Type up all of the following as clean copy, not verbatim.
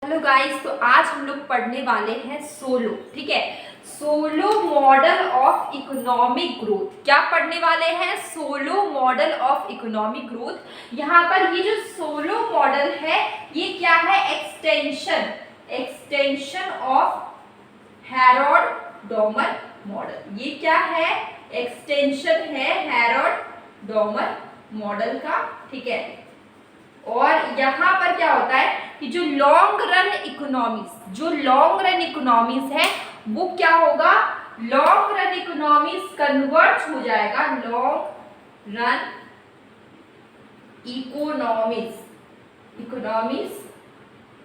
Hello guys, तो आज हम लोग पढ़ने वाले हैं सोलो। ठीक है, Solow model of economic growth. क्या पढ़ने वाले हैं? Solow model of economic growth. यहाँ पर ये जो सोलो मॉडल है ये क्या है? Extension of Herod-Domar model. ये क्या है? एक्सटेंशन है हेरोड-डॉमर मॉडल का। ठीक है, और यहाँ पर क्या होता है कि जो लॉन्ग रन इकोनॉमीज है वो क्या होगा? लॉन्ग रन इकोनॉमीज कन्वर्ट हो जाएगा। लॉन्ग रन इकोनॉमीज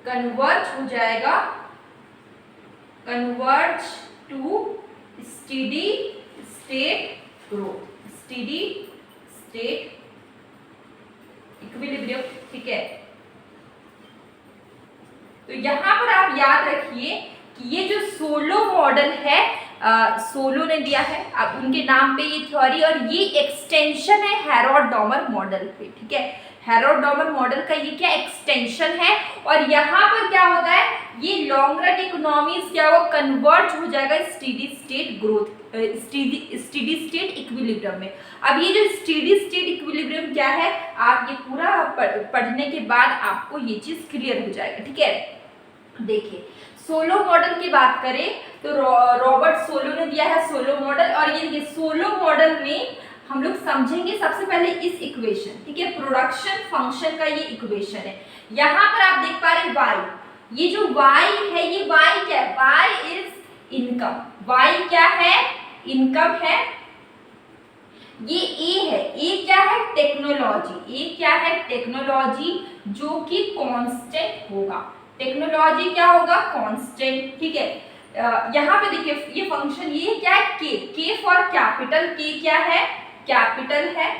कन्वर्ट हो जाएगा, convert to steady state growth, steady state equilibrium. ठीक है, तो यहां पर आप याद रखिए कि ये जो सोलो मॉडल है, सोलो ने दिया है अब उनके नाम पे ये थ्योरी, और ये एक्सटेंशन है हेरोड-डॉमर मॉडल पे। ठीक है, हेरोड-डॉमर मॉडल का ये क्या एक्सटेंशन है, और यहाँ पर क्या होता है, ये लॉन्ग रन इकोनॉमीज क्या होगा? कन्वर्ट हो जाएगा steady state growth, steady state equilibrium में। अब ये जो स्टेडी स्टेट इक्विलिब्रियम क्या है, आप ये पूरा पढ़ने के बाद आपको ये चीज क्लियर हो जाएगा। ठीक है, देखिए सोलो मॉडल की बात करें तो रॉबर्ट सोलो ने दिया है सोलो मॉडल, और ये सोलो मॉडल में हम लोग समझेंगे सबसे पहले इस इक्वेशन। ठीक है, प्रोडक्शन फंक्शन का ये इक्वेशन है। यहाँ पर आप देख पा रहे वाई, ये जो वाई है ये वाई क्या है? Y is income. वाई क्या है? इनकम है। ये ए है, ए क्या है? टेक्नोलॉजी। ए क्या है? टेक्नोलॉजी, जो कि कांस्टेंट होगा। टेक्नोलॉजी क्या होगा? कांस्टेंट। ठीक है, यहाँ पे देखिए ये फंक्शन ये क्या है? के फॉर कैपिटल। के क्या है? कैपिटल है,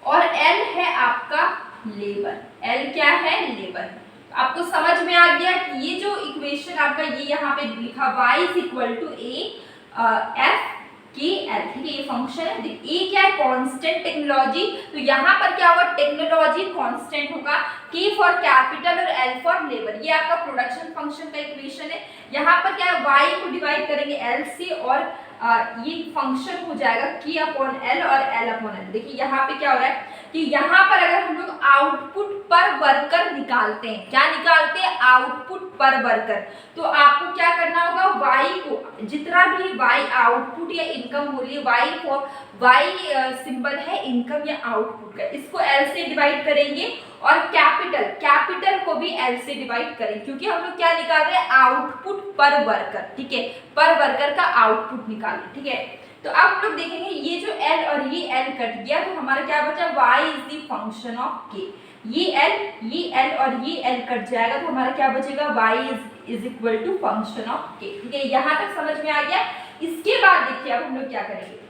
और एल है आपका लेबर। एल क्या है? लेबर। आपको समझ में आ गया कि ये जो इक्वेशन आपका ये यहाँ पे लिखा y is equal to A F K L. ठीक है, ये फंक्शन है। ए क्या है? कांस्टेंट टेक्नोलॉजी, तो यहाँ पर क्या होगा? टेक्नोलॉजी कांस्टेंट होगा। के फॉर कैपिटल और एल फॉर लेबर, ये आपका प्रोडक्शन फंक्शन का इक्वेशन है। यहाँ पर क्या है? y को डिवाइड करेंगे एल से, और ये फंक्शन हो जाएगा k अपॉन एल और l अपॉन एल। देखिए यहाँ पे क्या हो रहा है कि यहाँ पर अगर हम लोग आउटपुट पर वर्कर निकालते हैं, क्या निकालते हैं? आउटपुट पर वर्कर, तो आपको क्या करना होगा? y को जितना भी y आउटपुट या इनकम बोलिए, y सिंबल है इनकम या आउटपुट का, इसको l से डिवाइड करेंगे, और कैपिटल को भी l से डिवाइड करेंगे, क्योंकि हम लोग क्या निकाल रहे हैं? आउटपुट पर वर्कर। ठीक है, पर वर्कर का आउटपुट निकाल। ठीक है, तो अब हम लोग देखेंगे ये जो L और ये L कट गया, तो हमारा क्या बचा? y is the function of k। ये L और ये L कट जाएगा, तो हमारा क्या बचेगा? y is equal to function of k। ठीक है, यहाँ तक समझ में आ गया। इसके बाद देखिए अब हम लोग क्या करेंगे,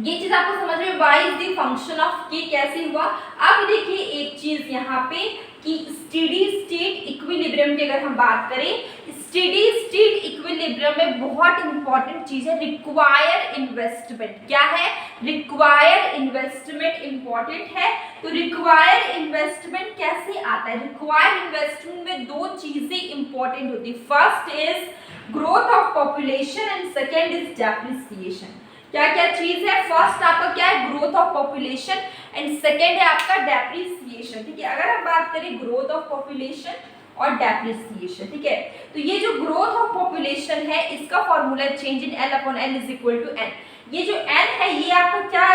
ये चीज आपको समझ में, y is the function of k कैसे हुआ। अब देखिए एक चीज यहाँ पे कि स्टेडी स्टेट इक्विलिब्रियम की अगर हम बात करें, स्टेडी स्टेट इक्विलिब्रियम में बहुत इंपॉर्टेंट चीज है रिक्वायर इन्वेस्टमेंट। क्या है? रिक्वायर इन्वेस्टमेंट इंपॉर्टेंट है। तो रिक्वायर इन्वेस्टमेंट कैसे आता है? रिक्वायर इन्वेस्टमेंट में दो चीजें इंपॉर्टेंट होती है। First is growth of population and second is depreciation. क्या क्या चीज है? फर्स्ट आपका क्या है? Growth of population, and second है आपका डेप्रिसिएशन। ठीक है, अगर हम बात करें ग्रोथ ऑफ पॉपुलेशन और डेप्रिसिएशन, ठीक है, तो ये जो ग्रोथ ऑफ पॉपुलेशन है इसका formula change in L upon L is equal to N. ये जो एन है ये आपका क्या?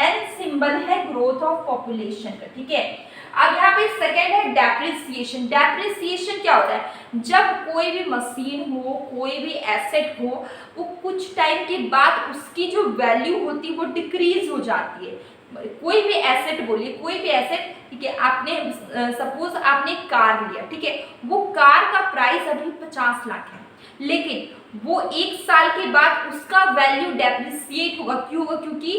एन सिंबल है ग्रोथ ऑफ पॉपुलेशन का। ठीक है, अब यहाँ पे सेकेंड है डेप्रिसिएशन। डेप्रिसिएशन क्या होता है? जब कोई भी मशीन हो, कोई भी एसेट हो, वो कुछ टाइम के बाद उसकी जो वैल्यू होती है वो डिक्रीज हो जाती है। कोई भी एसेट बोलिए, कोई भी एसेट, ठीक है, आपने सपोज आपने कार लिया, ठीक है, वो कार का प्राइस अभी 50 लाख है, लेकिन वो एक साल के बाद उसका वैल्यू डेप्रिसिएट होगा। क्यों होगा? क्योंकि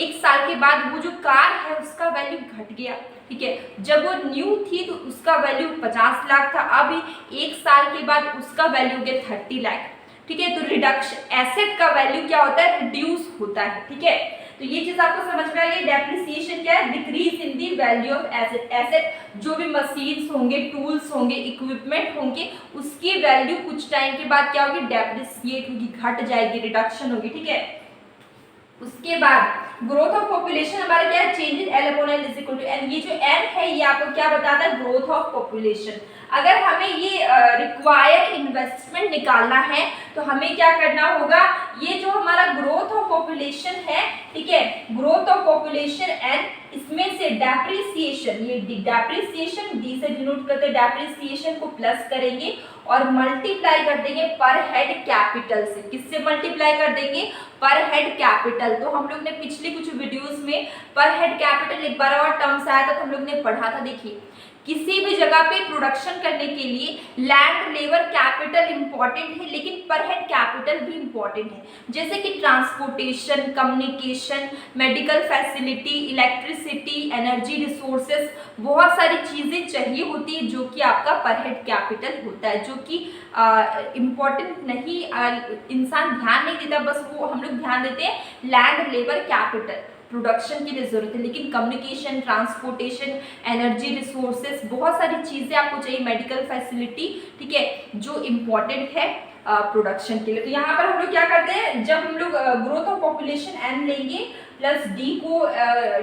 एक साल के बाद वो जो कार है उसका वैल्यू घट गया। ठीक है, जब वो न्यू थी तो उसका वैल्यू 50 लाख था, अभी एक साल के बाद उसका वैल्यू हो गया 30 लाख। ठीक है, तो रिडक्शन, एसेट का वैल्यू क्या होता है? रिड्यूस होता है। ठीक है, तो ये चीज आपको समझ में आ गई। डेप्रिसिएशन क्या है? डिक्रीज इन दी उसकी वैल्यू ऑफ एसेट, एसेट जो भी मशीन्स होंगे, टूल्स होंगे, इक्विपमेंट होंगे, उसकी वैल्यू कुछ टाइम के बाद क्या होगी, डेप्रिसिएट होगी, घट जाएगी, रिडक्शन होगी, ठीक है। उसके बाद ग्रोथ ऑफ पॉपुलेशन हमारा क्या है, change in L upon L is equal to N. ये जो एन है ये आपको क्या बताता है, ग्रोथ ऑफ पॉपुलेशन। अगर हमें ये रिक्वायर्ड इन्वेस्टमेंट निकालना है तो हमें क्या करना होगा, ये जो हमारा ग्रोथ ऑफ पॉपुलेशन है, ठीक है, ग्रोथ ऑफ पॉपुलेशन एन, इसमें से डेप्रिसिएशन, ये डेप्रिसिएशन डी से डिनोट करते हैं, डेप्रिसिएशन को प्लस करेंगे और मल्टीप्लाई कर देंगे पर हेड कैपिटल से। किससे मल्टीप्लाई कर देंगे, पर हेड कैपिटल। तो हम लोग ने पिछले कुछ वीडियोस में पर हेड कैपिटल एक बार और टर्म्स आया था तो हम लोग ने पढ़ा था। देखिए किसी भी जगह पे प्रोडक्शन करने के लिए लैंड, लेबर, कैपिटल इंपॉर्टेंट है, लेकिन पर हेड कैपिटल भी इंपॉर्टेंट है। जैसे कि transportation, communication, medical facility, electricity, energy resources, बहुत सारी चीज़ें चाहिए होती है जो कि आपका पर हेड कैपिटल होता है, जो कि इम्पॉर्टेंट नहीं, इंसान ध्यान नहीं देता, बस वो हम लोग ध्यान देते हैं लैंड, लेबर, कैपिटल प्रोडक्शन के लिए जरूरत है। लेकिन कम्युनिकेशन, ट्रांसपोर्टेशन, एनर्जी रिसोर्सेस, बहुत सारी चीज़ें आपको चाहिए, मेडिकल फैसिलिटी, ठीक है, जो इम्पॉर्टेंट है प्रोडक्शन के लिए। तो यहाँ पर हम लोग क्या करते हैं, जब हम लोग ग्रोथ ऑफ पॉपुलेशन एन लेंगे प्लस डी को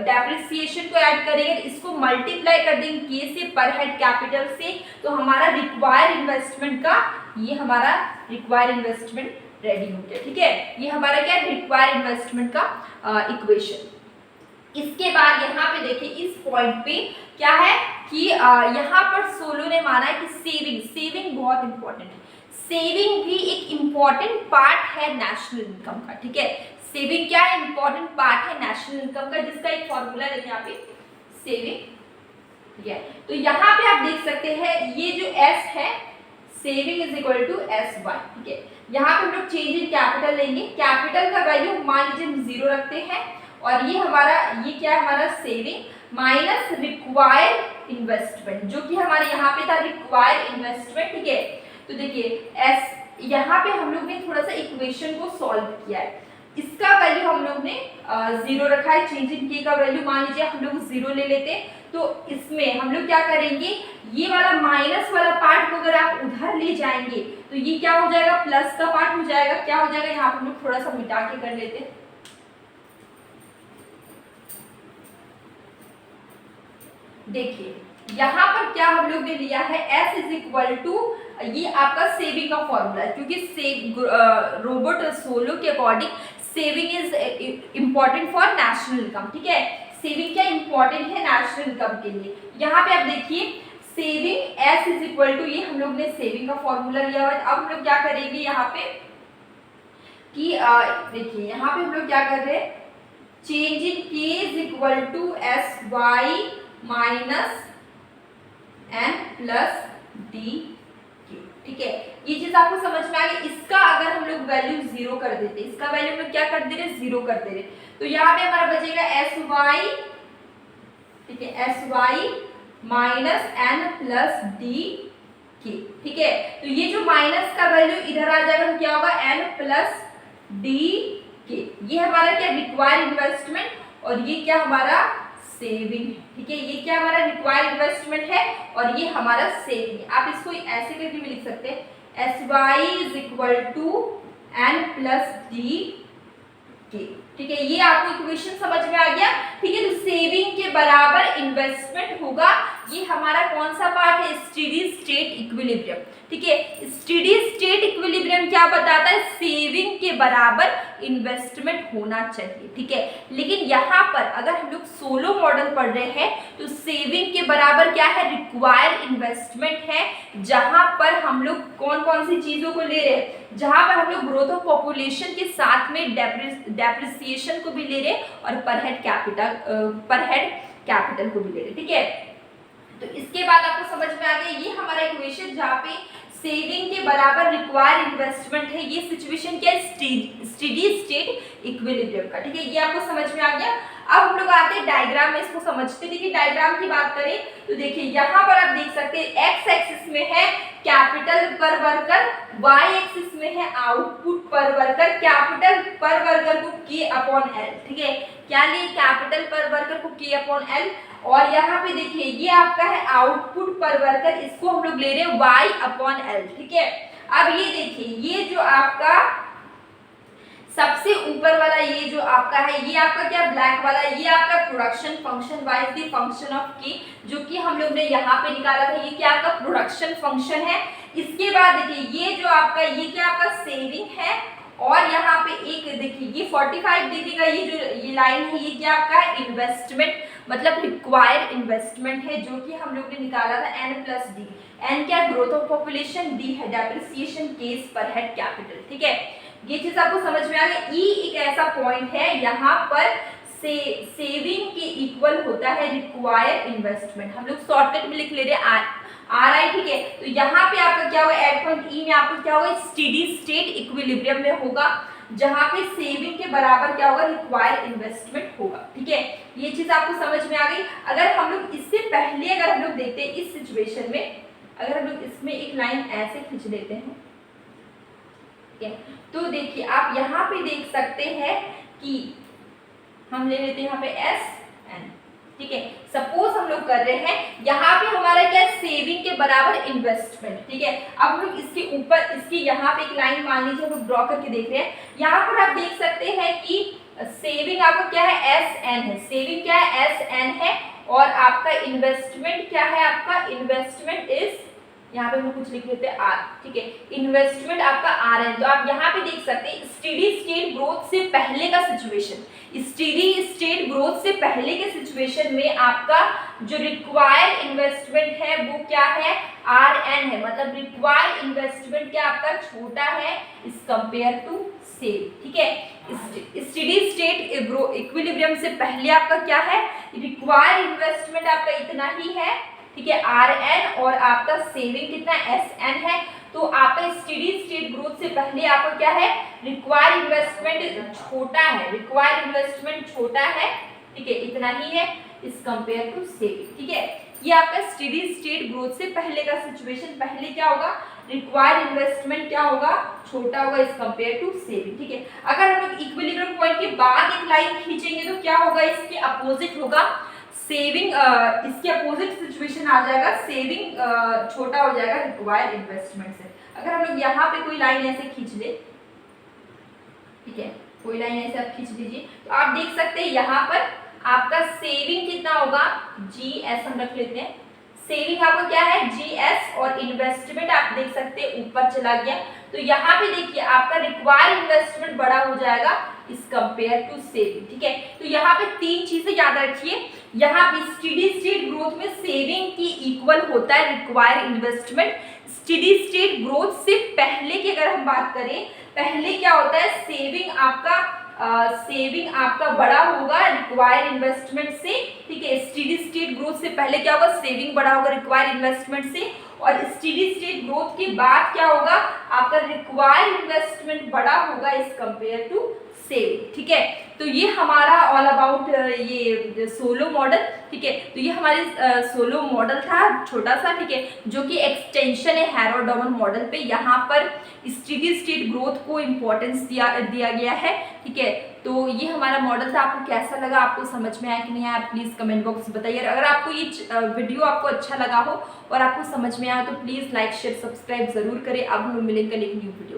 डेप्रिसिएशन को ऐड करेंगे, इसको मल्टीप्लाई कर देंगे के से, पर हेड कैपिटल से, तो हमारा रिक्वायर्ड इन्वेस्टमेंट का, ये हमारा रिक्वायर्ड इन्वेस्टमेंट रेडी हो गया, ठीक है। ये हमारा क्या है, रिक्वायर्ड इन्वेस्टमेंट का इक्वेशन। इसके बाद यहाँ पे देखिए इस पॉइंट पे क्या है कि यहाँ पर सोलो ने माना है कि सेविंग बहुत इंपॉर्टेंट है। सेविंग भी एक इम्पॉर्टेंट पार्ट है नेशनल इनकम का, ठीक है। सेविंग क्या है, इम्पॉर्टेंट पार्ट है नेशनल इनकम का, जिसका एक फॉर्मूला है यहाँ पे सेविंग, ठीक है। तो यहाँ पे आप देख सकते हैं ये जो एस है, saving is equal to S Y, ठीक है। यहाँ पे हम लोग चेंज इन कैपिटल लेंगे, कैपिटल का वैल्यू मान लीजिए हम 0 रखते हैं, और ये हमारा, ये क्या है हमारा सेविंग माइनस रिक्वायर्ड इन्वेस्टमेंट, जो कि हमारे यहाँ पे था रिक्वायर्ड इन्वेस्टमेंट, ठीक है। तो देखिए एस, यहाँ पे हम लोग ने थोड़ा सा इक्वेशन को सॉल्व किया है, इसका वैल्यू हम लोग ने 0 रखा है, चेंज इन के का वैल्यू मान लीजिए हम लोग 0 ले लेते, तो इसमें हम लोग क्या करेंगे, ये वाला माइनस वाला पार्ट को अगर आप उधर ले जाएंगे तो ये क्या हो जाएगा, प्लस का पार्ट हो जाएगा। क्या हो जाएगा, यहाँ पर हम लोग थोड़ा सा मिटा के कर लेते हैं। देखिए यहाँ पर क्या हम लोग ने लिया है, S इज इक्वल टू, ये आपका सेविंग का फॉर्मूला है, क्योंकि रोबोट सोलो के according saving is important for national income, ठीक है। सेविंग क्या इंपॉर्टेंट है नेशनल इनकम के लिए। यहाँ पे आप देखिए saving S is equal to, ये हम लोग ने सेविंग का फॉर्मूला लिया हुआ है। अब हम लोग क्या करेंगे यहाँ पे कि देखिए यहाँ पे हम लोग क्या कर रहे हैं, change in K is equal to S Y minus N plus D K, ठीक है। ये चीज आपको समझ में आ गई। इसका अगर हम लोग वैल्यू 0 कर देते, इसका वैल्यू में क्या कर दे रहे, 0 कर दे रहे, तो यहाँ पे हमारा बचेगा एस वाई, ठीक है, S Y minus N plus D K, ठीक है। तो ये जो माइनस का वैल्यू इधर आ जाएगा तो क्या होगा, एन प्लस डी के। ये हमारा क्या रिक्वायर्ड इन्वेस्टमेंट, और ये क्या हमारा सेविंग है, ठीक है। ये क्या हमारा रिक्वायर्ड इन्वेस्टमेंट है और ये हमारा सेविंग है। आप इसको ऐसे करके भी लिख सकते हैं, S Y is equal to N plus D K, ठीक है। ये आपको इक्वेशन समझ में आ गया, ठीक है। तो सेविंग के बराबर इन्वेस्टमेंट होगा, ये हमारा कौन सा पार्ट है, स्टेडी स्टेट इक्विलिब्रियम, ठीक है। स्टेडी स्टेट इक्विलिब्रियम क्या बताता है, सेविंग के बराबर इन्वेस्टमेंट होना चाहिए, ठीक है। लेकिन यहाँ पर अगर हम लोग सोलो मॉडल पढ़ रहे हैं तो सेविंग के बराबर क्या है, रिक्वायर्ड इन्वेस्टमेंट है, जहां पर हम लोग कौन कौन सी चीजों को ले रहे हैं, जहां पर हम लोग ग्रोथ ऑफ पॉपुलेशन के साथ में डेप्रिसिएशन को भी ले रहे और पर हेड कैपिटल को भी ले रहे, ठीक है। तो इसके बाद आपको समझ में आ गया, ये हमारा इक्वेशन जहाँ पे सेविंग के बराबर रिक्वायर्ड इन्वेस्टमेंट है, ये सिचुएशन क्या है, स्टेडी स्टेट इक्विलिब्रियम का, ठीक है। ये आपको समझ में आ गया। अब हम लोग आते हैं डायग्राम में, इसको समझते हैं। देखिए डायग्राम की बात करें तो देखिए यहाँ पर आप देख सकते हैं एक्स एक्सिस में है कैपिटल पर वर्कर, वाई एक्सिस में है आउटपुट पर वर्कर। कैपिटल पर वर्कर को K अपॉन L, ठीक है। क्या लिए, कैपिटल पर वर्कर को K अपॉन L, और यहाँ पे देखिए ये आपका है आउटपुट पर वर्कर, इसको हम लोग ले रहे हैं Y/L, ठीक है। अब ये देखिए ये जो आपका सबसे ऊपर वाला ये जो आपका है, ये आपका क्या ब्लैक वाला, ये आपका production function wise the function of के, जो कि हम लोग ने यहाँ पे निकाला था, ये क्या आपका प्रोडक्शन फंक्शन है। इसके बाद देखिए ये जो आपका ये क्या आपका सेविंग है, और यहाँ पे एक देखिए ये 45 डिग्री का ये जो ये लाइन है, ये क्या आपका इन्वेस्टमेंट मतलब रिक्वायर्ड इन्वेस्टमेंट है, जो कि हम लोग ने निकाला था N+D। N क्या ग्रोथ ऑफ पॉपुलेशन, D है डेप्रिसिएशन केस पर हेड कैपिटल, ठीक है। ये चीज आपको समझ में आ गई। ई एक ऐसा पॉइंट है यहाँ पर सेविंग के इक्वल होता है रिक्वायर्ड इन्वेस्टमेंट, हम लोग शॉर्टकट में लिख ले रहे हैं RI, ठीक है। तो यहाँ पे आपका क्या होगा एट पॉइंट ई में आपको क्या होगा स्टेडी स्टेट इक्विलिब्रियम में होगा, जहाँ पे सेविंग के बराबर क्या होगा रिक्वायर्ड इन्वेस्टमेंट होगा, ठीक है। ये चीज आपको समझ में आ गई। अगर हम लोग इससे पहले अगर हम लोग देखते हैं इस सिचुएशन में, अगर हम लोग इसमें एक लाइन ऐसे खींच लेते हैं, तो देखिए आप यहाँ पे देख सकते हैं कि हम ले लेते हैं यहाँ पे SN, ठीक है। सपोज हम लोग कर रहे हैं यहाँ पे हमारा क्या सेविंग के बराबर इन्वेस्टमेंट, ठीक है। अब हम लोग इसके ऊपर इसकी यहाँ पे एक लाइन मान लीजिए हम लोग ड्रॉ करके देख रहे हैं, यहाँ पर आप देख सकते हैं कि सेविंग आपका क्या है SN है, सेविंग क्या है SN है, और आपका इन्वेस्टमेंट क्या है, आपका इन्वेस्टमेंट इज यहाँ पे हम कुछ लिख लेते हैं R, ठीक है। इन्वेस्टमेंट आपका RN। तो आप यहाँ पे देख सकते हैं स्टेडी स्टेट ग्रोथ से पहले का सिचुएशन, स्टेडी स्टेट ग्रोथ से पहले के सिचुएशन में आपका जो रिक्वायर्ड इन्वेस्टमेंट है वो क्या है RN है, मतलब रिक्वायर्ड इन्वेस्टमेंट क्या आपका छोटा है इस कंपेयर टू सेव, ठीक है। स्टेडी स्टेट इक्विलिब्रियम से पहले आपका क्या है रिक्वायर्ड इन्वेस्टमेंट आपका इतना ही है, ठीक है RN, और आपका सेविंग कितना SN है। तो आपका स्टेडी स्टेट ग्रोथ से पहले आपका क्या है रिक्वायर्ड इन्वेस्टमेंट छोटा है, रिक्वायर्ड इन्वेस्टमेंट छोटा है, ठीक है इतना ही है इस कंपेयर टू सेविंग, ठीक है। ये आपका स्टेडी स्टेट ग्रोथ से पहले का सिचुएशन, पहले क्या होगा रिक्वायर्ड इन्वेस्टमेंट क्या होगा छोटा होगा इस कंपेयर टू सेविंग, ठीक है। अगर हम लोग इक्विलिब्रियम पॉइंट के बाद एक लाइन खींचेंगे तो क्या होगा इसके अपोजिट होगा सेविंग, इसके अपोजिट सिचुएशन आ जाएगा, सेविंग छोटा हो जाएगा रिक्वायर्ड इन्वेस्टमेंट से। अगर हम लोग यहाँ पे कोई लाइन ऐसे खींच ले, ठीक है कोई लाइन ऐसे आप खींच लीजिए, तो आप देख सकते हैं यहाँ पर आपका सेविंग कितना होगा GS हम रख लेते हैं, सेविंग आपका क्या है GS, और इन्वेस्टमेंट आप देख सकते हैं ऊपर चला गया। तो यहाँ पे देखिए आपका रिक्वायर्ड इन्वेस्टमेंट बड़ा हो जाएगा इस कंपेयर टू सेविंग, ठीक है। तो यहाँ पे तीन चीजें याद रखिए, यहाँ पे स्टेडी स्टेट ग्रोथ में सेविंग की इक्वल होता है required investment. Steady state growth से पहले की अगर हम बात करें, पहले क्या होता है सेविंग आपका बड़ा होगा रिक्वायर्ड इन्वेस्टमेंट से, ठीक है। स्टेडी स्टेट ग्रोथ से पहले क्या होगा सेविंग बड़ा होगा रिक्वायर्ड इन्वेस्टमेंट से, और स्टेडी स्टेट ग्रोथ के बाद क्या होगा आपका रिक्वायर्ड इन्वेस्टमेंट बड़ा होगा इस कंपेयर टू सेविंग, ठीक है। तो ये हमारा ऑल अबाउट ये सोलो मॉडल, ठीक है। तो ये हमारे सोलो मॉडल था छोटा सा, ठीक है, जो कि एक्सटेंशन है हैरोल्ड डॉमर मॉडल पे। यहाँ पर स्टेडी स्टेट ग्रोथ को इम्पोर्टेंस दिया गया है, ठीक है। तो ये हमारा मॉडल था, आपको कैसा लगा, आपको समझ में आया कि नहीं आया, प्लीज़ कमेंट बॉक्स में बताइए। अगर आपको ये वीडियो आपको अच्छा लगा हो और आपको समझ में आया तो प्लीज़ लाइक शेयर सब्सक्राइब जरूर करें। अब हम लोग मिलेंगे एक न्यू वीडियो।